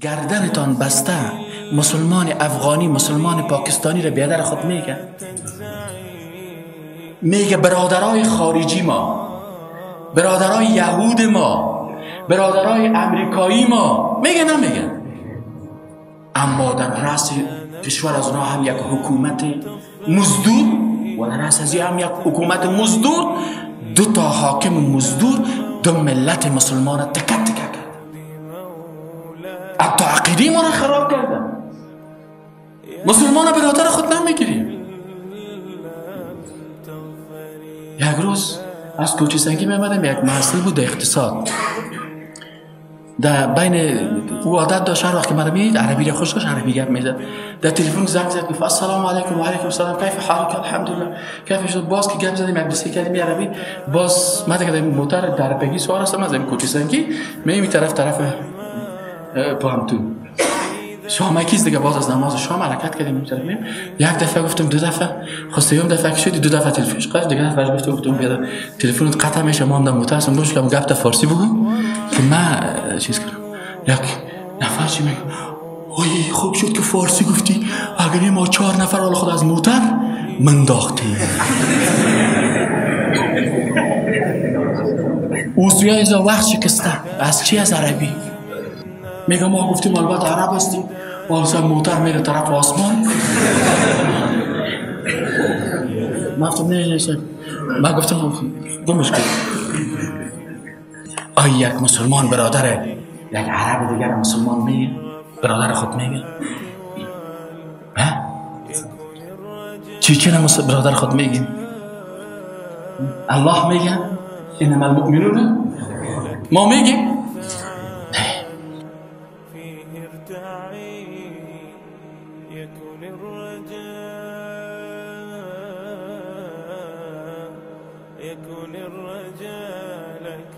گردنتان بسته مسلمان افغانی مسلمان پاکستانی را بیادر خود میگه برادرای خارجی ما، برادرای یهود ما، برادرای امریکایی ما، میگه نمیگه، اما در رأس کشور از اونها هم یک حکومت مزدور و در رأس از هم یک حکومت مزدور، دو تا حاکم مزدور دو ملت مسلمان تکه تکه کرد، حتی عقیده ما را خراب کردن. مسلمان برادر خود نمیگیریم. یک روز از کوچه سنگی میمدم، یک محصل بود اقتصاد، در بین او عادت داشت هر وقت که مرا میدید عربی را خوش داشت، عربی گپ میزد. در تلفن زنگ زد گفت السلام علیکم و علیکم السلام، کیف حالک؟ الحمدلله. کیف شد؟ باز که گپ زدیم یک دوستی کلمه عربی، باز من دیگه موتر در پگی سوار هستم از این کوچه سنگی می طرف پامتون شامکیز دیگه. باز از نماز شام حرکت کردیم می‌ریم. یک دفعه گفتم، دو دفعه خواستم، دفعه که شدی دو دفعه تلفنش قطع، دیگه دفعه گفتم بیاد تلفنت قطع میشه، ما هم در موتر هستم، باش گپ تا فارسی بگو که من چیز کنم. یک نفر چی میگه، اوه خوب شد که فارسی گفتی، اگر ما 4 نفر حال خود از موتر منداختیم. اوسویا ایزا وقت شکسته از چی؟ از عربی. میگه ما گفتیم البته عرب هستیم، والسا موتر میره طرف آسمان. ما گفتم نه ما گفتم گمش کن. آیا یک مسلمان برادر یک عرب دیگر مسلمان میگه؟ برادر خود میگه؟ ها؟ چی نموسه برادر خود میگه؟ الله میگه انما المؤمنون، ما میگیم يكون الرجاء لك